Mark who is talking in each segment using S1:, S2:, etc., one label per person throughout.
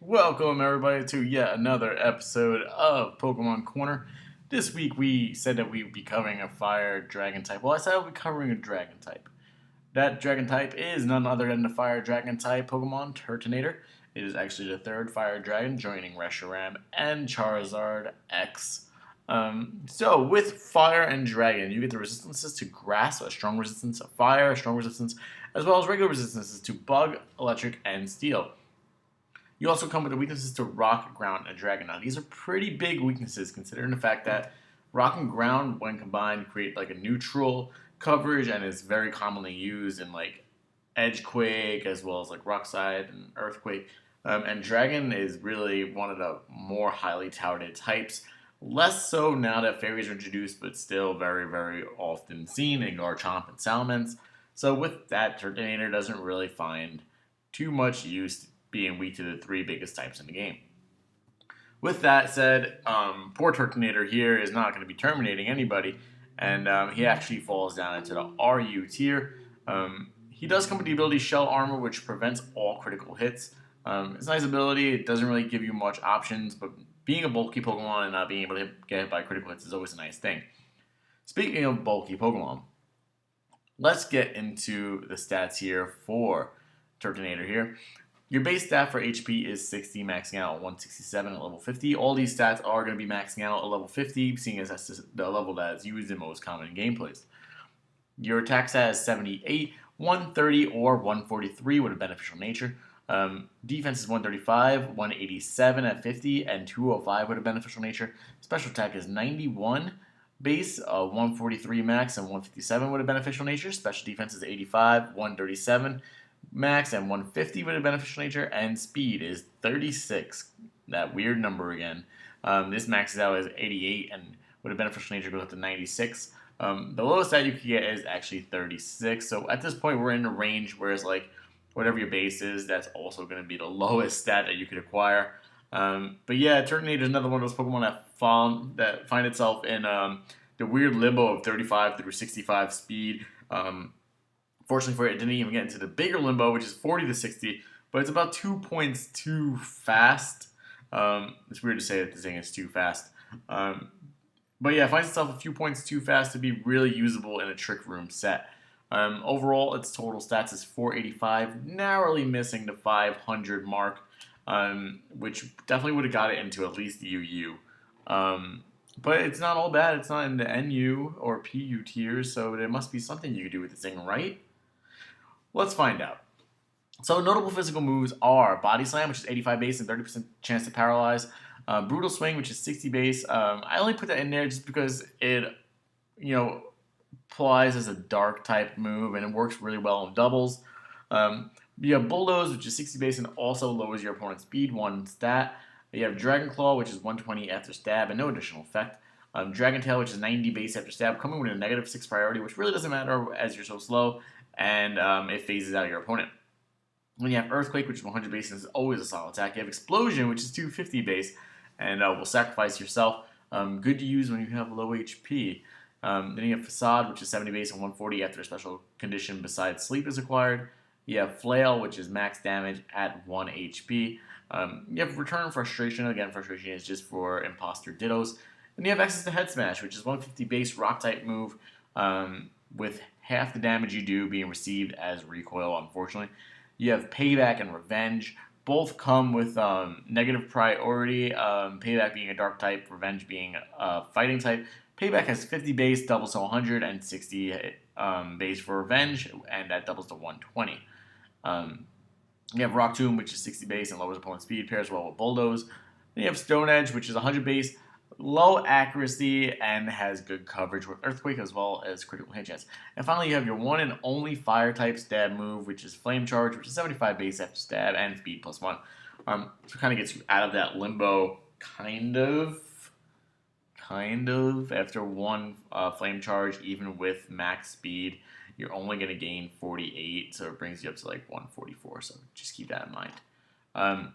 S1: Welcome everybody to yet another episode of Pokemon Corner. This week we said that we would be covering a fire dragon type. Well, I said I would be covering a dragon type. That dragon type is none other than the fire dragon type Pokemon Turtonator. It is actually the third fire dragon, joining Reshiram and Charizard X. So with fire and dragon, you get the resistances to grass, a strong resistance to fire, a strong resistance, as well as regular resistances to bug, electric, and steel. You also come with the weaknesses to rock, ground, and dragon. Now, these are pretty big weaknesses considering the fact that rock and ground, when combined, create like a neutral coverage and is very commonly used in like Edgequake as well as like Rockslide and Earthquake. And dragon is really one of the more highly touted types. Less so now that fairies are introduced, but still very, very often seen in Garchomp and Salamence. So with that, Turtonator doesn't really find too much use being weak to the three biggest types in the game. With that said, poor Turtonator here is not going to be terminating anybody, and he actually falls down into the RU tier. He does come with the ability Shell Armor, which prevents all critical hits. It's a nice ability. It doesn't really give you much options, but being a bulky Pokemon and not being able to get hit by critical hits is always a nice thing. Speaking of bulky Pokemon, let's get into the stats here for Turtonator here. Your base stat for HP is 60, maxing out at 167 at level 50. All these stats are going to be maxing out at level 50, seeing as that's the level that is used in most common gameplays. Your attack stat is 78, 130, or 143 with a beneficial nature. Defense is 135, 187 at 50, and 205 with a beneficial nature. Special attack is 91, base 143 max, and 157 with a beneficial nature. Special defense is 85, 137 max, and 150 with a beneficial nature, and speed is 36. That weird number again. This maxes out as 88, and with a beneficial nature goes up to 96. The lowest stat you can get is actually 36. So at this point, we're in a range where it's like whatever your base is, that's also going to be the lowest stat that you could acquire. But yeah, Turtonator is another one of those Pokemon that find itself in the weird limbo of 35 through 65 speed. Fortunately for it, it didn't even get into the bigger limbo, which is 40 to 60, but it's about 2 points too fast. It's weird to say that this thing is too fast. But yeah, it finds itself a few points too fast to be really usable in a Trick Room set. Overall, its total stats is 485, narrowly missing the 500 mark, which definitely would have got it into at least the UU. But it's not all bad. It's not in the NU or PU tiers, so there must be something you could do with this thing, right? Let's find out. So notable physical moves are Body Slam, which is 85 base and 30% chance to paralyze. Brutal Swing, which is 60 base. I only put that in there just because it, applies as a dark type move and it works really well in doubles. You have Bulldoze, which is 60 base and also lowers your opponent's speed, 1 stat. You have Dragon Claw, which is 120 after stab and no additional effect. Dragon Tail, which is 90 base after stab, coming with a -6 priority, which really doesn't matter as you're so slow, and it phases out your opponent. When you have Earthquake, which is 100 base and is always a solid attack, you have Explosion, which is 250 base and will sacrifice yourself. Good to use when you have low HP. Then you have Facade, which is 70 base and 140 after a special condition besides sleep is acquired. You have Flail, which is max damage at 1 HP. You have Return Frustration. Again, Frustration is just for Imposter Dittos. And you have access to Head Smash, which is 150 base rock type move with half the damage you do being received as recoil, unfortunately. You have Payback and Revenge. Both come with negative priority. Payback being a dark type, Revenge being a fighting type. Payback has 50 base, doubles to 100, and 60 base for Revenge, and that doubles to 120. You have Rock Tomb, which is 60 base and lowers opponent's speed, pairs well with Bulldoze. Then you have Stone Edge, which is 100 base, low accuracy, and has good coverage with Earthquake as well as critical hit chance. And finally, you have your one and only fire type stab move, which is Flame Charge, which is 75 base after stab and speed +1. So it kind of gets you out of that limbo, kind of, after one Flame Charge, even with max speed. You're only going to gain 48, so it brings you up to like 144, so just keep that in mind.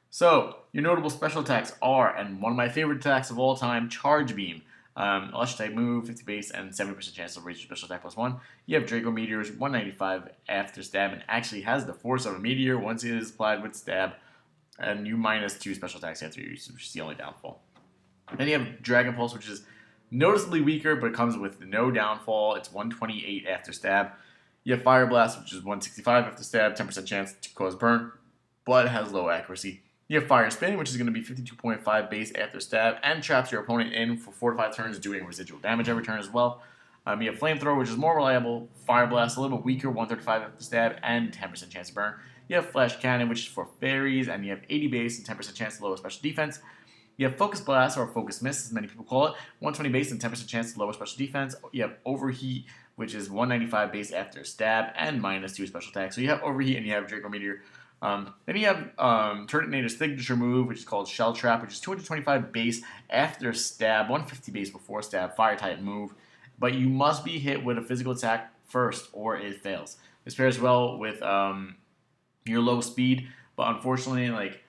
S1: So, your notable special attacks are, and one of my favorite attacks of all time, Charge Beam. Electric type move, 50 base, and 70% chance to raise your special attack +1. You have Draco Meteors, 195 after stab, and actually has the force of a meteor once it is applied with stab. and you -2 special attacks after your use, which is the only downfall. Then you have Dragon Pulse, which is noticeably weaker, but comes with no downfall. It's 128 after stab. You have Fire Blast, which is 165 after stab, 10% chance to cause burn, but it has low accuracy. You have Fire Spin, which is going to be 52.5 base after stab, and traps your opponent in for 4 to 5 turns, doing residual damage every turn as well. You have Flamethrower, which is more reliable. Fire Blast, a little bit weaker, 135 after stab, and 10% chance to burn. You have Flash Cannon, which is for fairies, and you have 80 base and 10% chance to lower special defense. You have Focus Blast, or Focus Miss, as many people call it, 120 base and 10% chance to lower special defense. You have Overheat, which is 195 base after stab, and -2 special attack. So you have Overheat and you have Draco Meteor. Then you have Turtonator's signature move, which is called Shell Trap, which is 225 base after stab, 150 base before stab, fire type move. But you must be hit with a physical attack first, or it fails. This pairs well with your low speed, but unfortunately, like,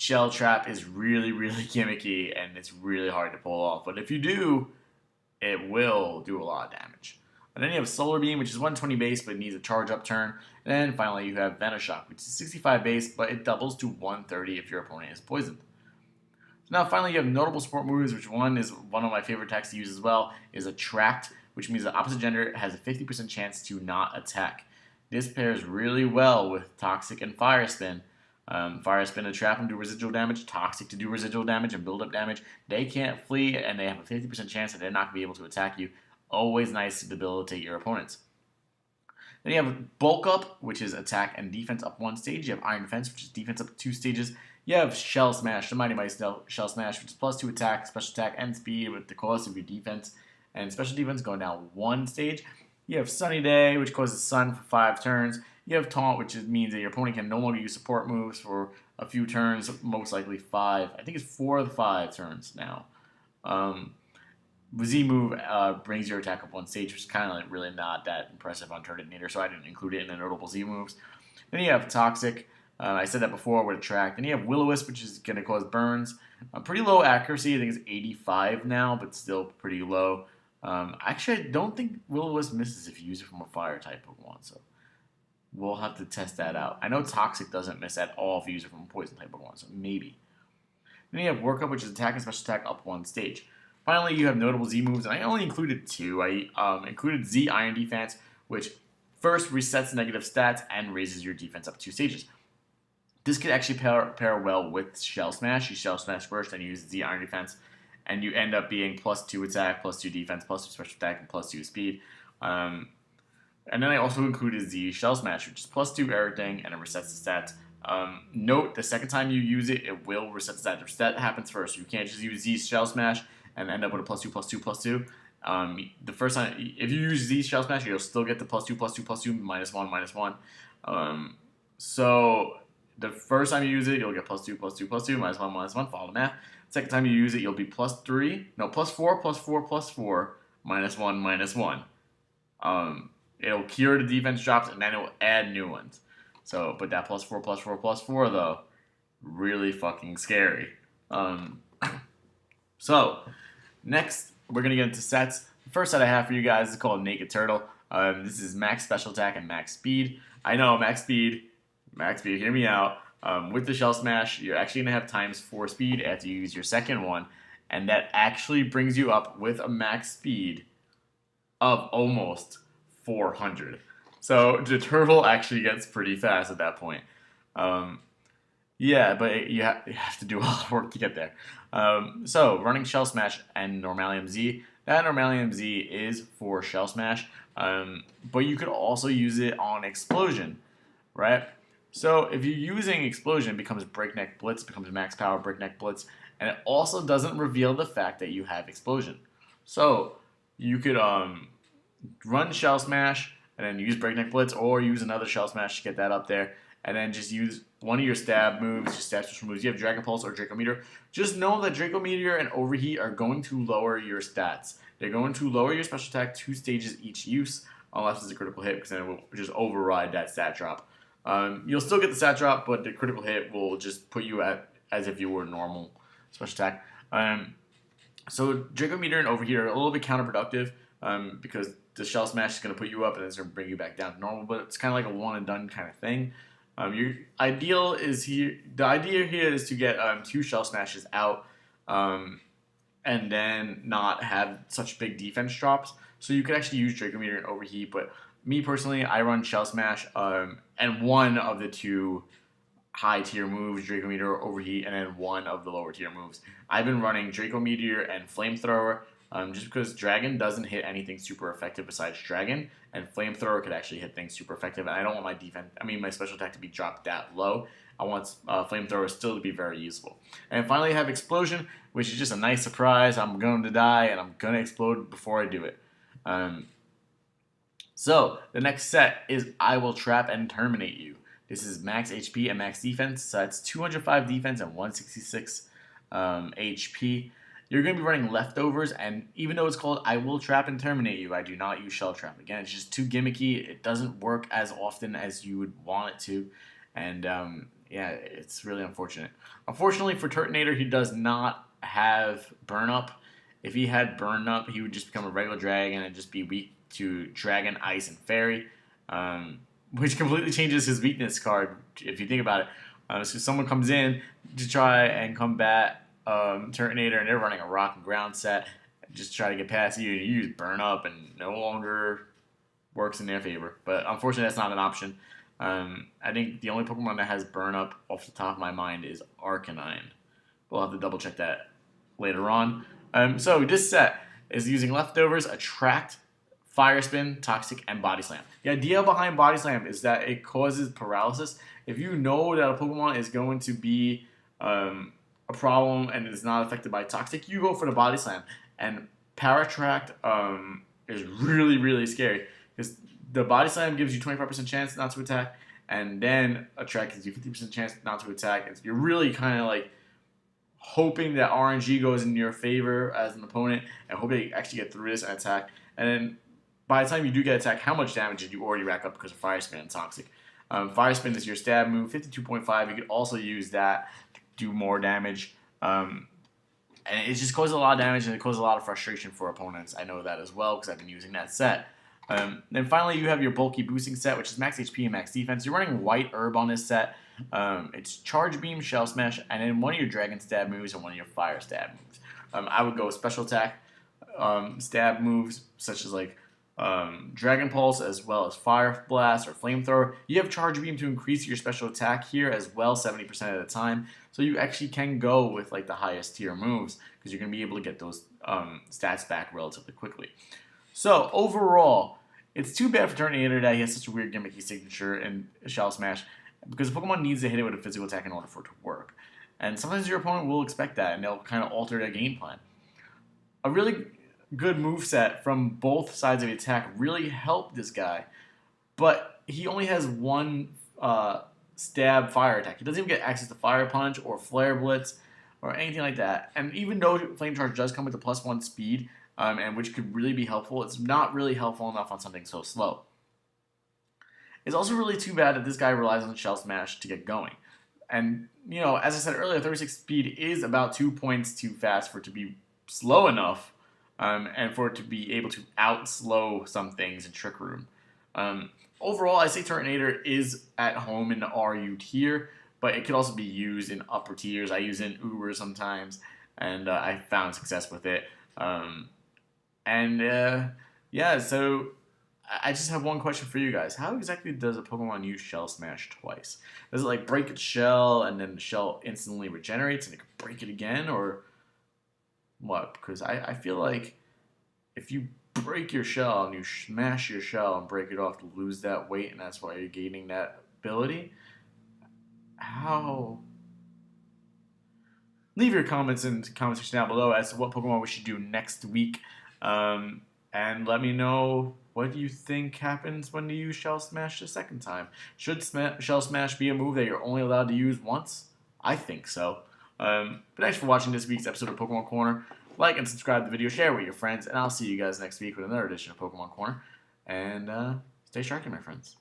S1: Shell Trap is really, really gimmicky, and it's really hard to pull off. But if you do, it will do a lot of damage. And then you have Solar Beam, which is 120 base, but it needs a charge up turn. And then finally, you have Venoshock, which is 65 base, but it doubles to 130 if your opponent is poisoned. So now finally, you have notable support moves, which one is one of my favorite attacks to use as well, is Attract, which means the opposite gender has a 50% chance to not attack. This pairs really well with Toxic and Fire Spin. Fire Spin to trap and do residual damage, Toxic to do residual damage and build up damage. They can't flee, and they have a 50% chance that they're not going to be able to attack you. Always nice to debilitate your opponents. Then you have Bulk Up, which is attack and defense up 1 stage. You have Iron Defense, which is defense up 2 stages. You have Shell Smash, the Mighty Shell Smash, which is +2 attack, special attack, and speed with the cost of your defense. And special defense going down 1 stage. You have Sunny Day, which causes Sun for 5 turns. You have Taunt, which means that your opponent can no longer use support moves for a few turns, most likely 5. I think it's 4 of the 5 turns now. Z move brings your attack up 1 stage, which is kind of like really not that impressive on Turtonator, so I didn't include it in the notable Z moves. Then you have Toxic. I said that before with Attract. Then you have Will-O-Wisp, which is going to cause burns. Pretty low accuracy. I think it's 85 now, but still pretty low. Actually, I don't think Will-O-Wisp misses if you use it from a fire type Pokemon, so we'll have to test that out. I know Toxic doesn't miss at all if you use it from a poison type Pokemon, so maybe. Then you have Work Up, which is attack and special attack up 1 stage. Finally, you have notable Z moves, and I only included 2. I included Z Iron Defense, which first resets negative stats and raises your defense up 2 stages. This could actually pair well with Shell Smash. You Shell Smash first, then you use Z Iron Defense, and you end up being +2 attack, +2 defense, +2 special attack, and +2 speed. And then I also included Z Shell Smash, which is +2 everything, and it resets the stats. Note, the second time you use it, it will reset the stats. The reset happens first. You can't just use Z Shell Smash and end up with a +2, +2, +2. The first time, if you use Z Shell Smash, you'll still get the +2, +2, +2, -1, -1. So the first time you use it, you'll get +2, +2, +2, -1, -1. Follow the math. Second time you use it, you'll be +4, +4, +4, -1, -1. It'll cure the defense drops, and then it'll add new ones. So, but that +4, +4, +4, though, really fucking scary. So, next, we're going to get into sets. The first set I have for you guys is called Naked Turtle. This is max special attack and max speed. I know, max speed, hear me out. With the Shell Smash, you're actually going to have ×4 speed after you use your second one, and that actually brings you up with a max speed of almost 400. So the turtle actually gets pretty fast at that point. Yeah, but you have to do a lot of work to get there. So running Shell Smash and Normalium Z. That Normalium Z is for Shell Smash, but you could also use it on Explosion, right? So if you're using Explosion, it becomes Breakneck Blitz, becomes Max Power Breakneck Blitz, and it also doesn't reveal the fact that you have Explosion. So you could run Shell Smash and then use Breakneck Blitz, or use another Shell Smash to get that up there, and then just use one of your stab moves, your stab special moves. You have Dragon Pulse or Draco Meteor. Just know that Draco Meteor and Overheat are going to lower your stats. They're going to lower your special attack 2 stages each use, unless it's a critical hit, because then it will just override that stat drop. You'll still get the stat drop, but the critical hit will just put you at as if you were normal special attack. So Draco Meteor and Overheat are a little bit counterproductive, because the Shell Smash is going to put you up and then it's going to bring you back down to normal, but it's kind of like a one and done kind of thing. Your ideal is here. The idea here is to get 2 Shell Smashes out, and then not have such big defense drops. So you could actually use Dracometer and Overheat, but me personally, I run Shell Smash, and one of the 2 high tier moves, Draco Meteor or Overheat, and then one of the lower tier moves. I've been running Draco Meteor and Flamethrower, just because Dragon doesn't hit anything super effective besides Dragon, and Flamethrower could actually hit things super effective, and I don't want my special attack to be dropped that low. I want Flamethrower still to be very useful. And finally I have Explosion, which is just a nice surprise. I'm going to die, and I'm going to explode before I do it. So the next set is I Will Trap and Terminate You. This is max HP and max defense, so that's 205 defense and 166 HP. You're going to be running leftovers, and even though it's called I Will Trap and Terminate You, I do not use Shell Trap. Again, it's just too gimmicky. It doesn't work as often as you would want it to, and yeah, it's really unfortunate. Unfortunately for Turtonator, he does not have Burn Up. If he had Burn Up, he would just become a regular dragon and just be weak to Dragon, Ice, and Fairy. Which completely changes his weakness card, if you think about it. So someone comes in to try and combat Turtonator, and they're running a Rock and Ground set, just try to get past you, and you use Burn Up, and no longer works in their favor. But unfortunately, that's not an option. I think the only Pokemon that has Burn Up off the top of my mind is Arcanine. We'll have to double check that later on. So this set is using leftovers, Attract, Fire Spin, Toxic, and Body Slam. The idea behind Body Slam is that it causes paralysis. If you know that a Pokemon is going to be a problem and is not affected by Toxic, you go for the Body Slam. And Paratract is really, really scary, because the Body Slam gives you 25% chance not to attack, and then Attract gives you 50% chance not to attack. You're really kind of like hoping that RNG goes in your favor as an opponent, and hope they actually get through this and attack. And then by the time you do get attacked, how much damage did you already rack up because of Fire Spin and Toxic? Fire Spin is your stab move, 52.5. You could also use that to do more damage. And it just causes a lot of damage, and it causes a lot of frustration for opponents. I know that as well because I've been using that set. Then finally, you have your bulky boosting set, which is max HP and max defense. You're running White Herb on this set. It's Charge Beam, Shell Smash, and then one of your Dragon stab moves and one of your Fire stab moves. I would go special attack stab moves, such as like Dragon Pulse, as well as Fire Blast or Flamethrower. You have Charge Beam to increase your special attack here as well, 70% of the time. So you actually can go with like the highest tier moves, because you're going to be able to get those stats back relatively quickly. So overall, it's too bad for Turtonator that he has such a weird gimmicky signature in Shell Smash, because the Pokemon needs to hit it with a physical attack in order for it to work. And sometimes your opponent will expect that, and they'll kind of alter their game plan. A really good moveset from both sides of the attack really helped this guy, but he only has one stab fire attack. He doesn't even get access to Fire Punch or Flare Blitz or anything like that. And even though Flame Charge does come with a +1 speed, and which could really be helpful, it's not really helpful enough on something so slow. It's also really too bad that this guy relies on Shell Smash to get going. And, you know, as I said earlier, 36 speed is about 2 points too fast for it to be slow enough, and for it to be able to out-slow some things in Trick Room. Overall, I say Turtonator is at home in the RU tier, but it could also be used in upper tiers. I use it in Uber sometimes, and I found success with it. Yeah, so I just have one question for you guys. How exactly does a Pokemon use Shell Smash twice? Does it like break its shell and then the shell instantly regenerates and it can break it again, or what? Because I feel like if you break your shell and you smash your shell and break it off to lose that weight, and that's why you're gaining that ability, how? Leave your comments in the comment section down below as to what Pokemon we should do next week. And let me know what you think happens when you use Shell Smash the second time. Should Shell Smash be a move that you're only allowed to use once? I think so. But thanks for watching this week's episode of Pokemon Corner. Like and subscribe to the video, share with your friends, and I'll see you guys next week with another edition of Pokemon Corner. And stay sharky, my friends.